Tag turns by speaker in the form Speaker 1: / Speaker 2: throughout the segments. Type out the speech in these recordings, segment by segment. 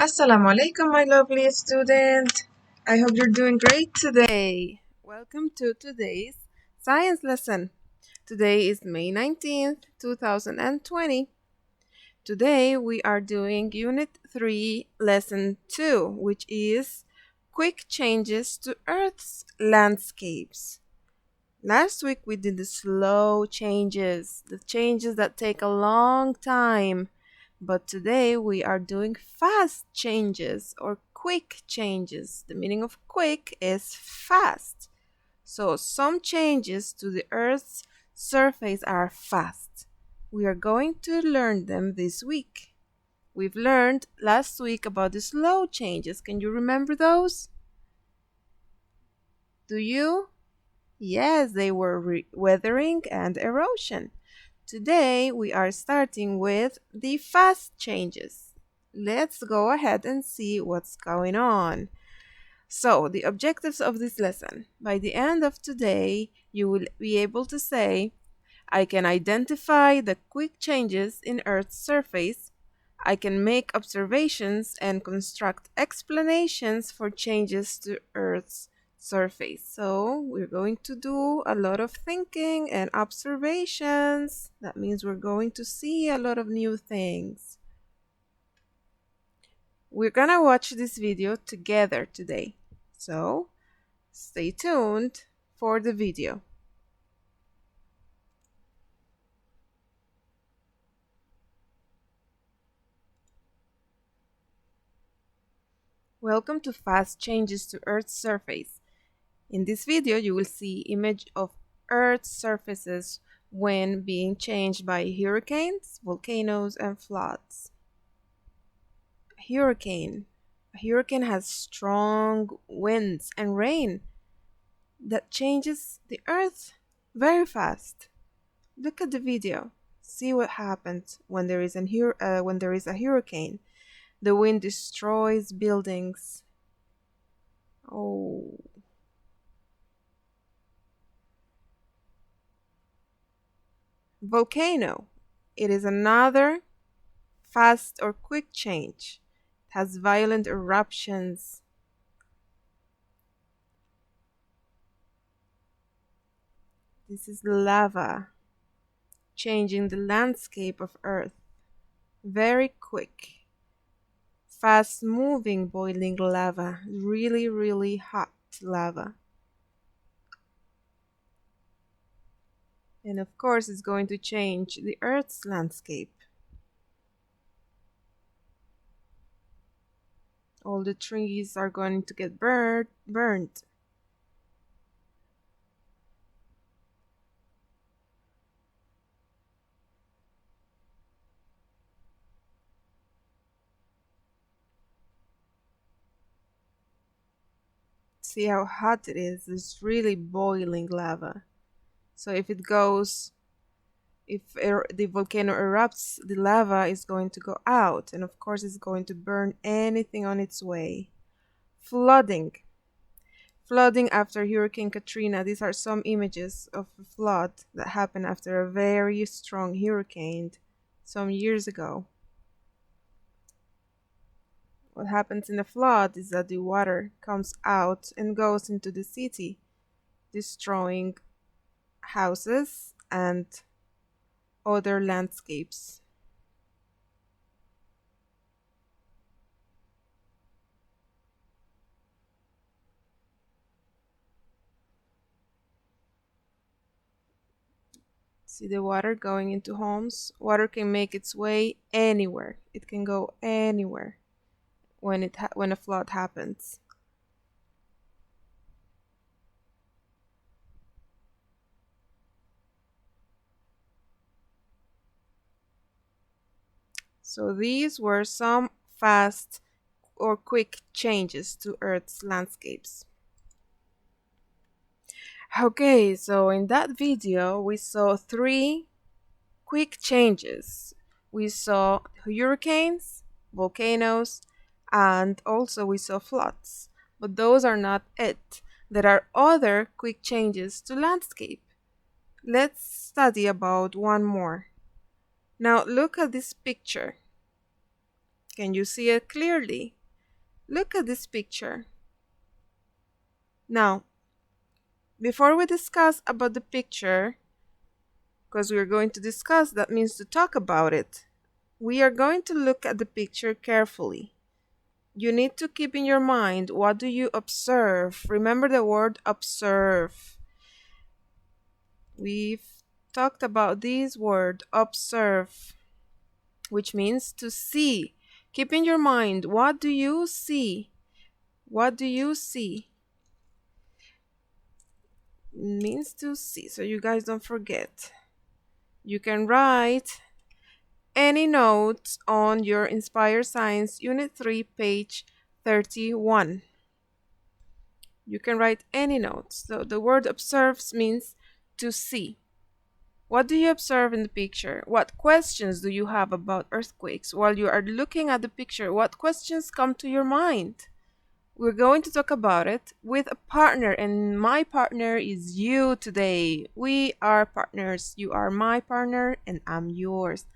Speaker 1: Assalamu alaikum, my lovely student. I hope you're doing great today. Welcome to today's science lesson. Today is May 19th, 2020. Today we are doing Unit 3, Lesson 2, which is Quick Changes to Earth's Landscapes. Last week we did the slow changes, the changes that take a long time. But today we are doing fast changes or quick changes. The meaning of quick is fast. So some changes to the Earth's surface are fast. We are going to learn them this week. We've learned last week about the slow changes. Can you remember those? Do you? Yes, they were weathering and erosion. Today we are starting with the fast changes. Let's go ahead and see what's going on. So, the objectives of this lesson. By the end of today, you will be able to say, I can identify the quick changes in Earth's surface. I can make observations and construct explanations for changes to Earth's surface. So we're going to do a lot of thinking and observations. That means we're going to see a lot of new things. We're gonna watch this video together today. So stay tuned for the video. Welcome to Fast Changes to Earth's Surface. In this video, you will see image of Earth's surfaces when being changed by hurricanes, volcanoes, and floods. Hurricane. A hurricane has strong winds and rain that changes the Earth very fast. Look at the video. See what happens when there is a hurricane. The wind destroys buildings. Oh. Volcano. It is another fast or quick change. It has violent eruptions. This is lava, changing the landscape of Earth. Very quick. Fast moving boiling lava. Really, really hot lava. And of course, it's going to change the Earth's landscape. All the trees are going to get burned. See how hot it is. It's really boiling lava. So if the volcano erupts, the lava is going to go out, and of course it's going to burn anything on its way. Flooding. Flooding after Hurricane Katrina. These are some images of a flood that happened after a very strong hurricane some years ago. What happens in a flood is that the water comes out and goes into the city, destroying houses and other landscapes. See the water going into homes? Water can make its way anywhere. It can go anywhere when a flood happens. So these were some fast or quick changes to Earth's landscapes. Okay, so in that video we saw 3 quick changes. We saw hurricanes, volcanoes, and also we saw floods. But those are not it. There are other quick changes to landscape. Let's study about one more. Now look at this picture. Can you see it clearly? Look at this picture. Now, before we discuss about the picture, because we're going to discuss, that means to talk about it, we are going to look at the picture carefully. You need to keep in your mind, what do you observe? Remember the word observe. We've talked about this word, observe, which means to see. Keep in your mind, what do you see? What do you see? It means to see, so you guys don't forget. You can write any notes on your Inspire Science Unit 3, page 31. You can write any notes. So the word observes means to see. What do you observe in the picture? What questions do you have about earthquakes? While you are looking at the picture, what questions come to your mind? We're going to talk about it with a partner, and my partner is you today. We are partners. You are my partner, and I'm yours.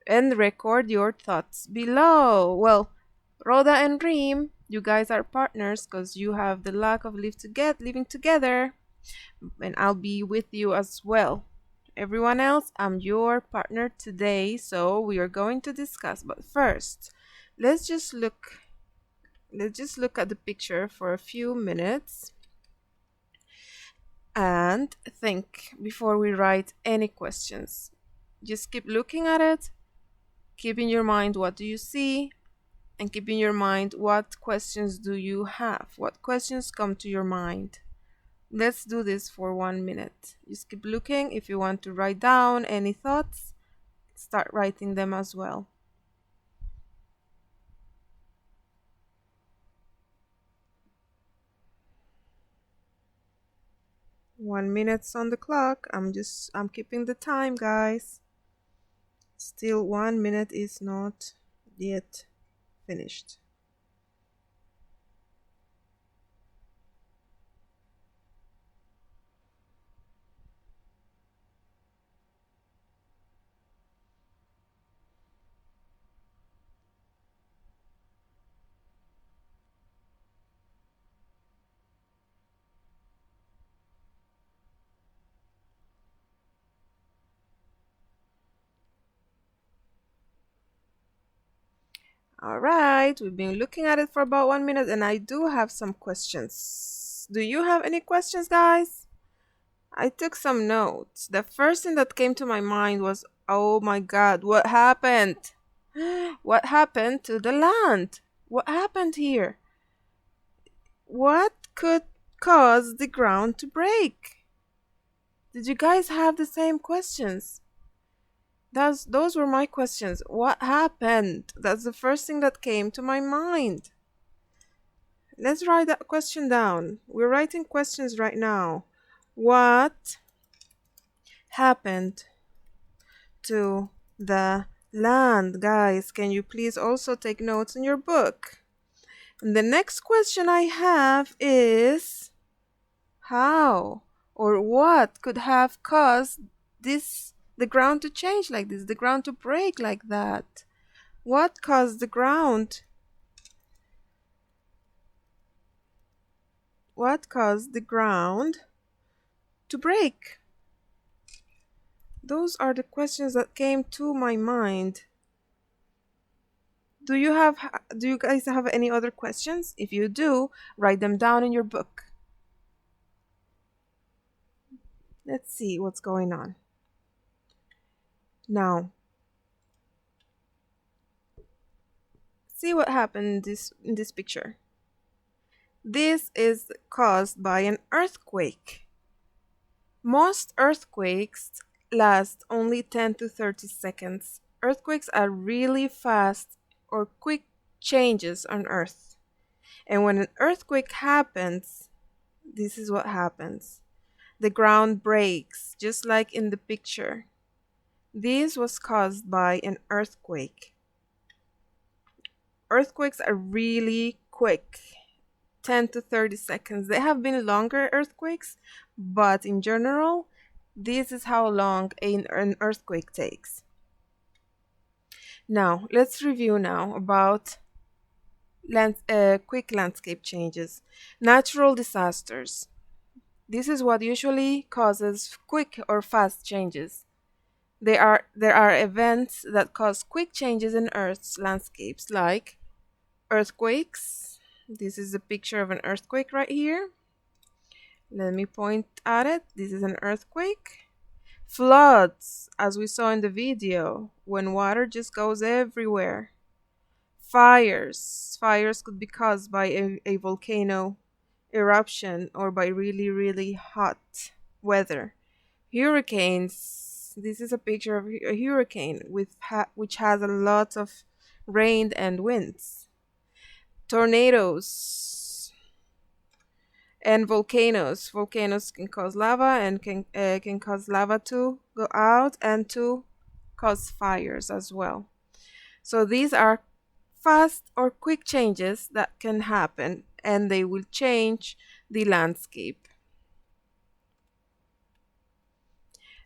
Speaker 1: And record your thoughts below. Well, Rhoda and Reem, you guys are partners because you have the luck of living together, and I'll be with you as well. Everyone else, I'm your partner today, so we are going to discuss. But first, let's just look at the picture for a few minutes and think before we write any questions. Just keep looking at it. Keep in your mind, what do you see? And keep in your mind, what questions do you have? What questions come to your mind? Let's do this for 1 minute. Just keep looking. If you want to write down any thoughts, start writing them as well. 1 minute's on the clock. I'm keeping the time, guys. Still 1 minute is not yet finished. All right, we've been looking at it for about 1 minute, and I do have some questions. Do you have any questions, guys? I took some notes. The first thing that came to my mind was, oh my God, what happened? What happened to the land? What happened here? What could cause the ground to break? Did you guys have the same questions? Those were my questions. What happened? That's the first thing that came to my mind. Let's write that question down. We're writing questions right now. What happened to the land? Guys, can you please also take notes in your book? And the next question I have is, how or what could have caused the ground to change like this, the ground to break like that? What caused the ground? What caused the ground to break? Those are the questions that came to my mind. Do you guys have any other questions? If you do, write them down in your book. Let's see what's going on. Now, see what happened in this picture. This is caused by an earthquake. Most earthquakes last only 10 to 30 seconds. Earthquakes are really fast or quick changes on Earth. And when an earthquake happens, this is what happens. The ground breaks, just like in the picture. This was caused by an earthquake. Earthquakes are really quick, 10 to 30 seconds. There have been longer earthquakes, but in general, this is how long an earthquake takes. Now, let's review now about quick landscape changes. Natural disasters. This is what usually causes quick or fast changes. There are events that cause quick changes in Earth's landscapes, like earthquakes. This is a picture of an earthquake right here. Let me point at it. This is an earthquake. Floods, as we saw in the video, when water just goes everywhere. Fires could be caused by a volcano eruption or by really, really hot weather. Hurricanes, this is a picture of a hurricane which has a lot of rain and winds. Tornadoes and volcanoes. Volcanoes can cause lava and can cause lava to go out and to cause fires as well. So these are fast or quick changes that can happen, and they will change the landscape.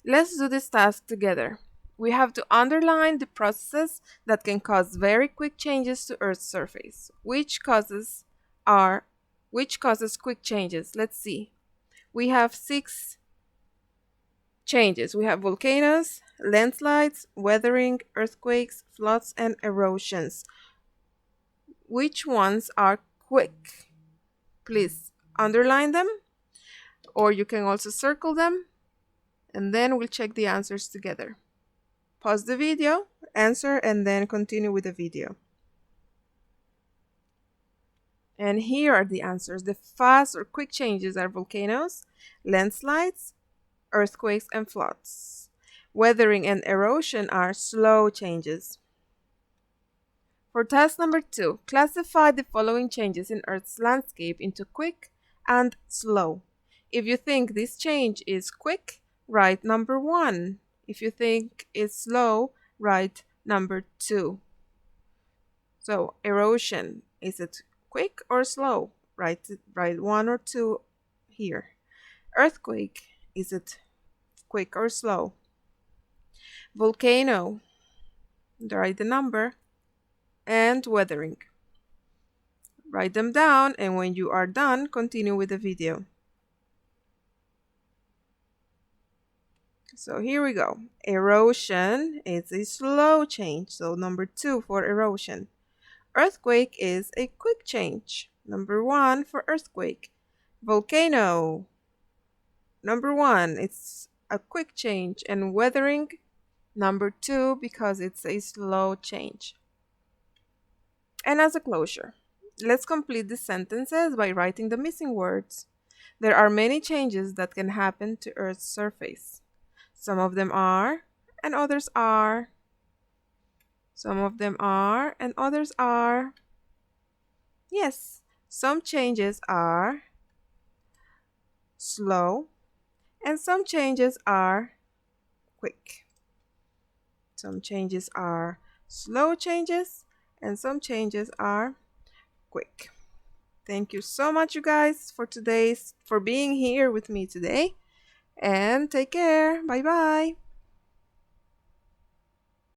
Speaker 1: Let's do this task together. We have to underline the processes that can cause very quick changes to Earth's surface. Which causes quick changes? Let's see. We have 6 changes. We have volcanoes, landslides, weathering, earthquakes, floods, and erosions. Which ones are quick? Please underline them, or you can also circle them, and then we'll check the answers together. Pause the video, answer, and then continue with the video. And here are the answers. The fast or quick changes are volcanoes, landslides, earthquakes, and floods. Weathering and erosion are slow changes. For task number 2, classify the following changes in Earth's landscape into quick and slow. If you think this change is quick, write number 1. If you think it's slow, write number 2. So, erosion, is it quick or slow? Write 1 or 2 here. Earthquake, is it quick or slow? Volcano, write the number. And weathering. Write them down, and when you are done, continue with the video. So here we go. Erosion is a slow change, so number 2 for erosion. Earthquake is a quick change. Number 1 for earthquake. Volcano, number 1, it's a quick change. And weathering, number 2, because it's a slow change. And as a closure, let's complete the sentences by writing the missing words. There are many changes that can happen to Earth's surface. Some of them are, and others are. Some of them are, and others are. Yes, some changes are slow, and some changes are quick. Some changes are slow changes, and some changes are quick. Thank you so much, you guys, for being here with me today, and take care. Bye bye.